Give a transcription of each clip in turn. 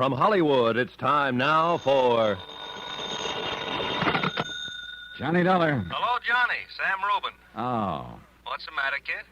From Hollywood, it's time now for... Johnny Dollar. Hello, Johnny. Sam Rubin. Oh. What's the matter, kid?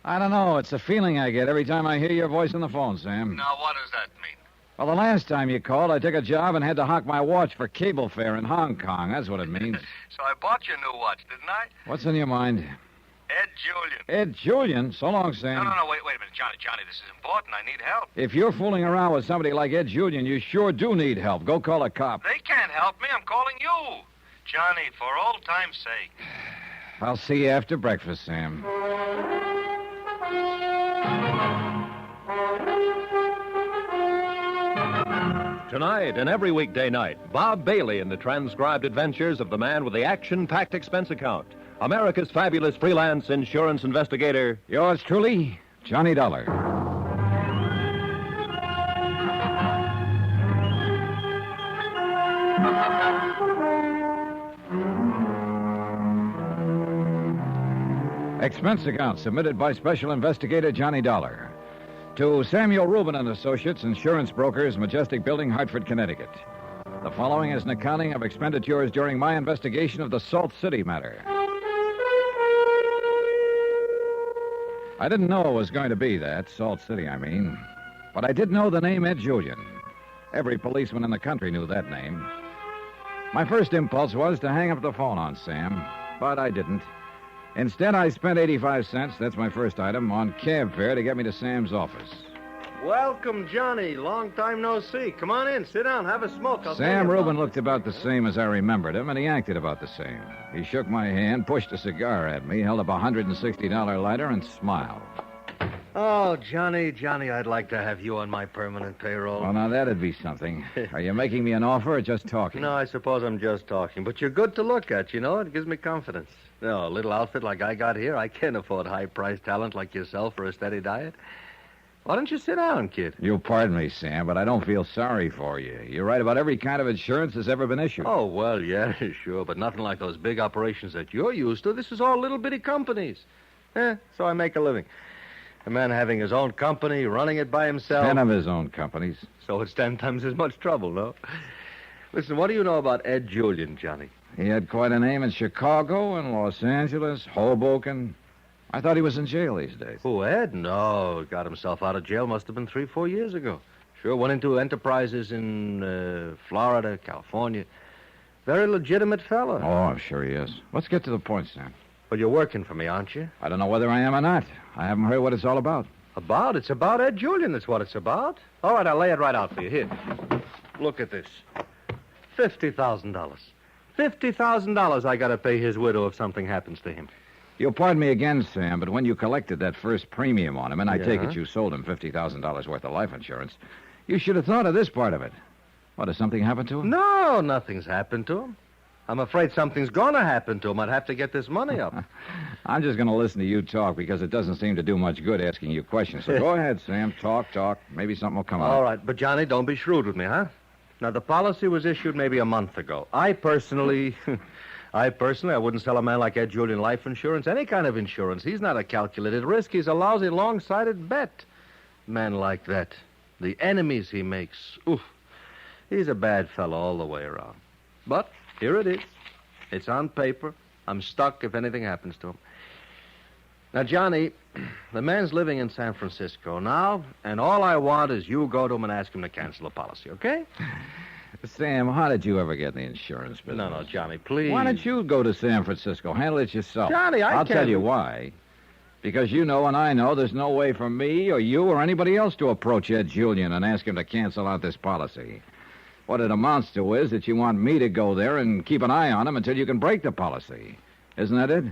I don't know. It's a feeling I get every time I hear your voice on the phone, Sam. Now, what does that mean? Well, the last time you called, I took a job and had to hock my watch for cable fare in Hong Kong. That's what it means. So I bought you a new watch, didn't I? What's in your mind? Ed Julian. Ed Julian? So long, Sam. No, wait a minute, Johnny. Johnny, this is important. I need help. If you're fooling around with somebody like Ed Julian, you sure do need help. Go call a cop. They can't help me. I'm calling you. Johnny, for old time's sake. I'll see you after breakfast, Sam. Tonight and every weekday night, Bob Bailey in the transcribed adventures of the man with the action-packed expense account, America's fabulous freelance insurance investigator. Yours truly, Johnny Dollar. Expense account submitted by Special Investigator Johnny Dollar to Samuel Rubin and Associates, Insurance Brokers, Majestic Building, Hartford, Connecticut. The following is an accounting of expenditures during my investigation of the Salt City matter. I didn't know it was going to be that, Salt City, I mean. But I did know the name Ed Julian. Every policeman in the country knew that name. My first impulse was to hang up the phone on Sam, but I didn't. Instead, I spent 85 cents, that's my first item, on cab fare to get me to Sam's office. Welcome, Johnny. Long time no see. Come on in. Sit down. Have a smoke. Sam Rubin looked about the same as I remembered him, and he acted about the same. He shook my hand, pushed a cigar at me, held up a $160 lighter, and smiled. Oh, Johnny, I'd like to have you on my permanent payroll. Well, now, that'd be something. Are you making me an offer or just talking? No, I suppose I'm just talking. But you're good to look at, you know. It gives me confidence. No, a little outfit like I got here, I can't afford high-priced talent like yourself for a steady diet. Why don't you sit down, kid? You'll pardon me, Sam, but I don't feel sorry for you. You're right about every kind of insurance that's ever been issued. Oh, well, yeah, sure, but nothing like those big operations that you're used to. This is all little bitty companies. So I make a living. A man having his own company, running it by himself. 10 of his own companies. So it's 10 times as much trouble, no? Listen, what do you know about Ed Julian, Johnny? He had quite a name in Chicago and Los Angeles, Hoboken. I thought he was in jail these days. Who, Ed? No, got himself out of jail must have been 3-4 years ago. Sure, went into enterprises in Florida, California. Very legitimate fellow. Oh, I'm sure he is. Let's get to the point, Sam. Well, you're working for me, aren't you? I don't know whether I am or not. I haven't heard what it's all about. About? It's about Ed Julian, that's what it's about. All right, I'll lay it right out for you. Here. Look at this. $50,000. $50,000 I got to pay his widow if something happens to him. You'll pardon me again, Sam, but when you collected that first premium on him, and I take it you sold him $50,000 worth of life insurance, you should have thought of this part of it. What, has something happened to him? No, nothing's happened to him. I'm afraid something's going to happen to him. I'd have to get this money up. I'm just going to listen to you talk because it doesn't seem to do much good asking you questions. So go ahead, Sam. Talk. Maybe something will come out. All right, but Johnny, don't be shrewd with me, huh? Now, the policy was issued maybe a month ago. I personally, I wouldn't sell a man like Ed Julian life insurance, any kind of insurance. He's not a calculated risk. He's a lousy, long-sighted bet. Man like that, the enemies he makes, oof, he's a bad fellow all the way around. But here it is. It's on paper. I'm stuck if anything happens to him. Now, Johnny, the man's living in San Francisco now, and all I want is you go to him and ask him to cancel the policy, okay? Sam, how did you ever get in the insurance business? No, Johnny, please. Why don't you go to San Francisco? Handle it yourself. Johnny, I'll tell you why. Because you know and I know there's no way for me or you or anybody else to approach Ed Julian and ask him to cancel out this policy. What it amounts to is that you want me to go there and keep an eye on him until you can break the policy. Isn't that it?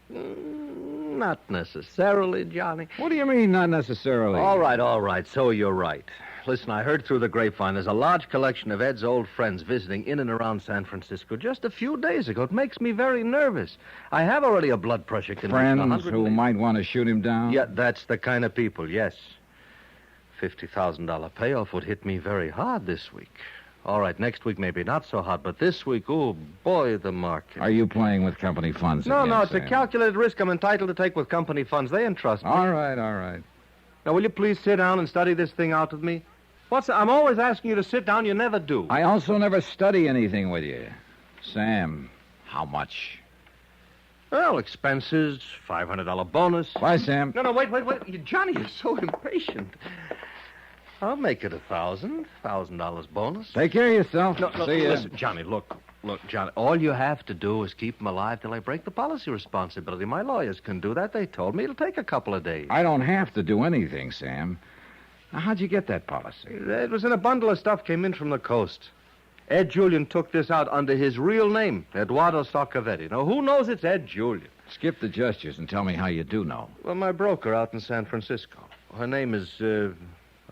Not necessarily, Johnny. What do you mean, not necessarily? All right. So you're right. Listen, I heard through the grapevine there's a large collection of Ed's old friends visiting in and around San Francisco just a few days ago. It makes me very nervous. I have already a blood pressure condition. Friends who might want to shoot him down? Yeah, that's the kind of people, yes. $50,000 payoff would hit me very hard this week. All right, next week maybe not so hot, but this week, oh, boy, the market. Are you playing with company funds No, again, it's Sam? a calculated risk I'm entitled to take with company funds. They entrust me. All right. Now, will you please sit down and study this thing out with me? I'm always asking you to sit down. You never do. I also never study anything with you. Sam, how much? Well, expenses, $500 bonus. Why, Sam? No, wait. Johnny, you're so impatient. I'll make it $1,000 bonus. Take care of yourself. No, See ya. listen, Johnny, look, Johnny, all you have to do is keep him alive till I break the policy responsibility. My lawyers can do that. They told me it'll take a couple of days. I don't have to do anything, Sam. Now, how'd you get that policy? It was in a bundle of stuff came in from the coast. Ed Julian took this out under his real name, Eduardo Sarcavetti. Now, who knows it's Ed Julian? Skip the gestures and tell me how you do know. Well, my broker out in San Francisco. Her name is,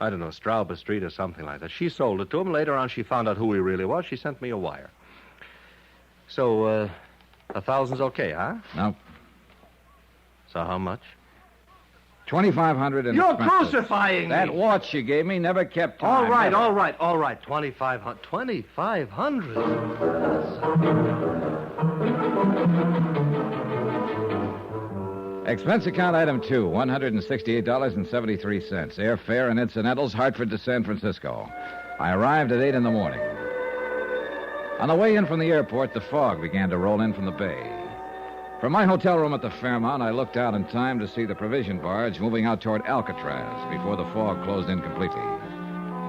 I don't know, Straub Street or something like that. She sold it to him. Later on, she found out who he really was. She sent me a wire. So, $1,000's okay, huh? No. So how much? $2,500 in You're expenses. crucifying me. That watch you gave me never kept time. All right. Never. $2,500. $2,500. Expense account item 2, $168.73. Airfare and incidentals, Hartford to San Francisco. I arrived at 8 in the morning. On the way in from the airport, the fog began to roll in from the bay. From my hotel room at the Fairmount, I looked out in time to see the provision barge moving out toward Alcatraz before the fog closed in completely.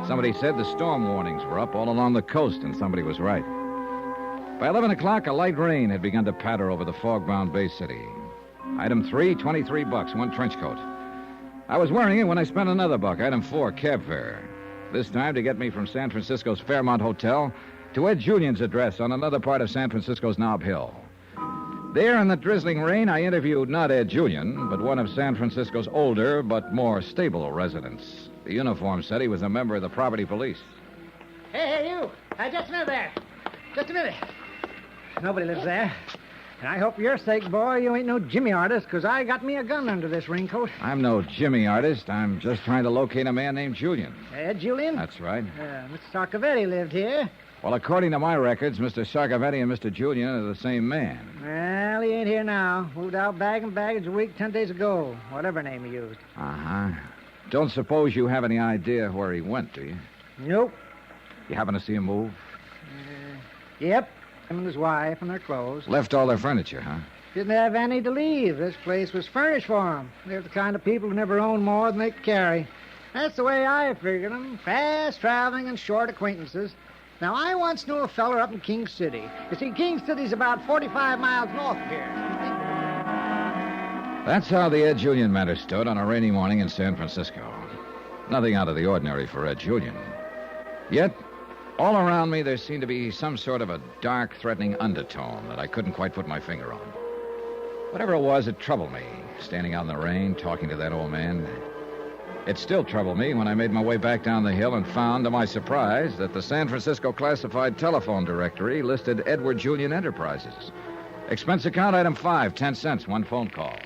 Somebody said the storm warnings were up all along the coast, and somebody was right. By 11 o'clock, a light rain had begun to patter over the fog-bound Bay City. Item 3, $23, one trench coat. I was wearing it when I spent another buck. Item 4, cab fare. This time to get me from San Francisco's Fairmount Hotel to Ed Julian's address on another part of San Francisco's Nob Hill. There in the drizzling rain, I interviewed not Ed Julian, but one of San Francisco's older but more stable residents. The uniform said he was a member of the property police. Hey, you. Just a minute there. Just a minute. Nobody lives there. And I hope for your sake, boy, you ain't no Jimmy artist, because I got me a gun under this raincoat. I'm no Jimmy artist. I'm just trying to locate a man named Julian. Ed Julian? That's right. Mr. Sarcavetti lived here. Well, according to my records, Mr. Sarcavetti and Mr. Julian are the same man. Well, he ain't here now. Moved out bag and baggage a week, 10 days ago. Whatever name he used. Uh-huh. Don't suppose you have any idea where he went, do you? Nope. You happen to see him move? Yep. Him and his wife and their clothes. Left all their furniture, huh? Didn't have any to leave. This place was furnished for them. They're the kind of people who never own more than they can carry. That's the way I figured them. Fast-traveling and short acquaintances. Now, I once knew a feller up in King City. You see, King City's about 45 miles north of here. That's how the Ed Julian matter stood on a rainy morning in San Francisco. Nothing out of the ordinary for Ed Julian. Yet, all around me, there seemed to be some sort of a dark, threatening undertone that I couldn't quite put my finger on. Whatever it was, it troubled me, standing out in the rain, talking to that old man. It still troubled me when I made my way back down the hill and found, to my surprise, that the San Francisco classified telephone directory listed Edward Julian Enterprises. Expense account item 5, 10 cents, one phone call.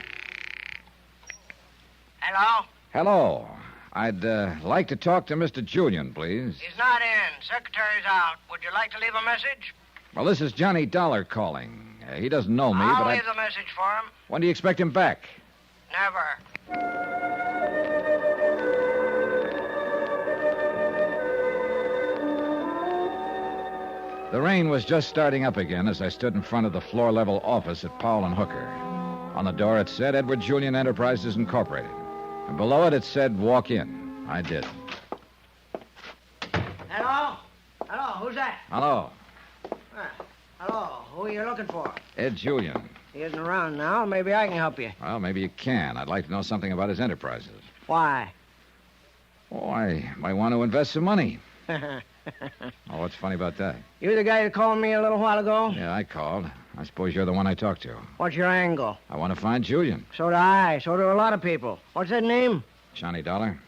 Hello? Hello. I'd like to talk to Mr. Julian, please. He's not in. Secretary's out. Would you like to leave a message? Well, this is Johnny Dollar calling. He doesn't know me, I'll but leave the message for him. When do you expect him back? Never. The rain was just starting up again as I stood in front of the floor-level office at Powell and Hooker. On the door it said Edward Julian Enterprises Incorporated. And below it said, walk in. I did. Hello? Hello, who's that? Hello. Hello, who are you looking for? Ed Julian. He isn't around now. Maybe I can help you. Well, maybe you can. I'd like to know something about his enterprises. Why? Oh, I might want to invest some money. Oh, what's funny about that? You the guy that called me a little while ago? Yeah, I called. I suppose you're the one I talked to. What's your angle? I want to find Julian. So do I. So do a lot of people. What's that name? Johnny Dollar.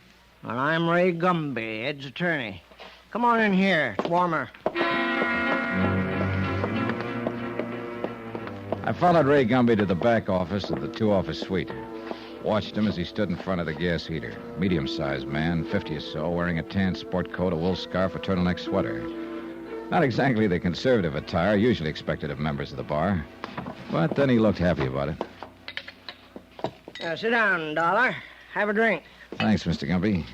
Well, I'm Ray Gumby, Ed's attorney. Come on in here. It's warmer. I followed Ray Gumby to the back office of the two-office suite. Watched him as he stood in front of the gas heater. Medium-sized man, 50 or so, wearing a tan sport coat, a wool scarf, a turtleneck sweater. Not exactly the conservative attire usually expected of members of the bar. But then he looked happy about it. Now, sit down, Dollar. Have a drink. Thanks, Mr. Gumby.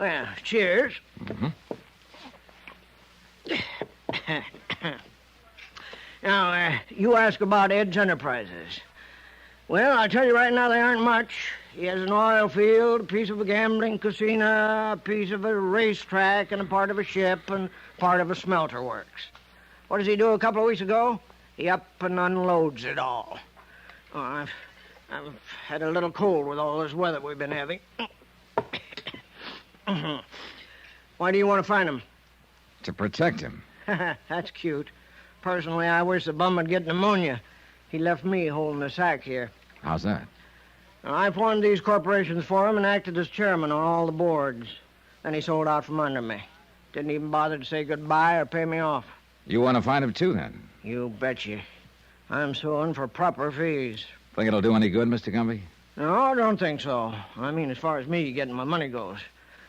Well, cheers. Now, you ask about Ed's Enterprises. Well, I'll tell you right now, they aren't much. He has an oil field, a piece of a gambling casino, a piece of a racetrack, and a part of a ship, and part of a smelter works. What does he do a couple of weeks ago? He up and unloads it all. Oh, I've had a little cold with all this weather we've been having. Why do you want to find him? To protect him. That's cute. Personally, I wish the bum would get pneumonia. He left me holding the sack here. How's that? Now, I formed these corporations for him and acted as chairman on all the boards. Then he sold out from under me. Didn't even bother to say goodbye or pay me off. You want to find him, too, then? You betcha. I'm suing for proper fees. Think it'll do any good, Mr. Gumby? No, I don't think so. I mean, as far as me getting my money goes.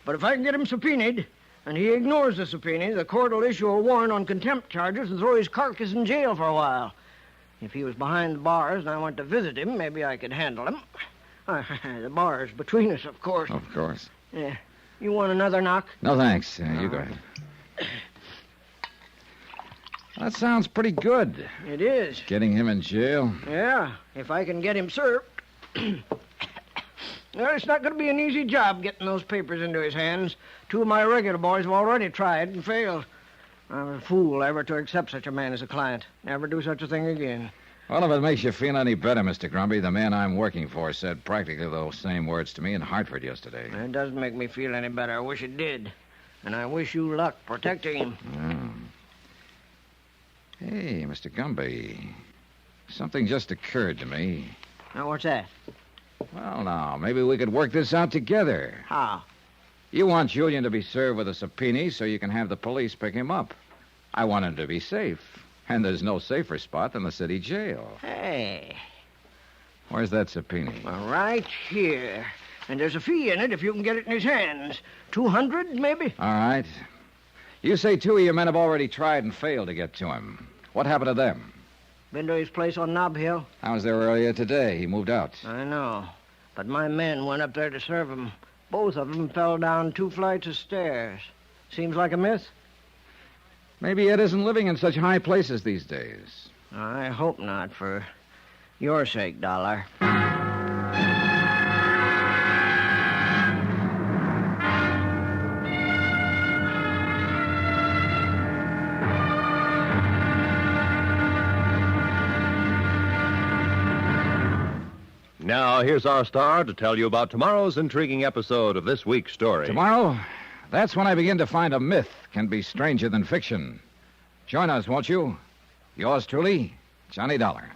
But if I can get him subpoenaed, and he ignores the subpoena, the court will issue a warrant on contempt charges and throw his carcass in jail for a while. If he was behind the bars and I went to visit him, maybe I could handle him. The bars between us, of course. Of course. Yeah. You want another knock? No, thanks. You go ahead. That sounds pretty good. It is. Getting him in jail? Yeah, if I can get him served. Well, it's not going to be an easy job getting those papers into his hands. Two of my regular boys have already tried and failed. I'm a fool ever to accept such a man as a client. Never do such a thing again. Well, if it makes you feel any better, Mr. Grumby, the man I'm working for said practically those same words to me in Hartford yesterday. It doesn't make me feel any better. I wish it did. And I wish you luck protecting him. Hey, Mr. Gumby, something just occurred to me. Now, what's that? Well, now, maybe we could work this out together. How? You want Julian to be served with a subpoena so you can have the police pick him up. I want him to be safe. And there's no safer spot than the city jail. Hey. Where's that subpoena? Well, right here. And there's a fee in it if you can get it in his hands. 200, maybe? All right. You say two of your men have already tried and failed to get to him. What happened to them? Been to his place on Nob Hill? I was there earlier today. He moved out. I know. But my men went up there to serve him. Both of them fell down 2 flights of stairs. Seems like a myth? Maybe Ed isn't living in such high places these days. I hope not, for your sake, Dollar. Now, here's our star to tell you about tomorrow's intriguing episode of this week's story. Tomorrow, that's when I begin to find a myth can be stranger than fiction. Join us, won't you? Yours truly, Johnny Dollar.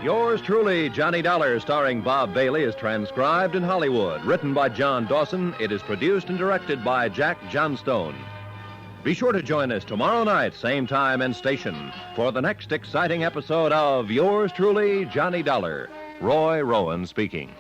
Yours truly, Johnny Dollar, starring Bob Bailey, is transcribed in Hollywood. Written by John Dawson, it is produced and directed by Jack Johnstone. Be sure to join us tomorrow night, same time and station, for the next exciting episode of Yours truly, Johnny Dollar. Roy Rowan speaking.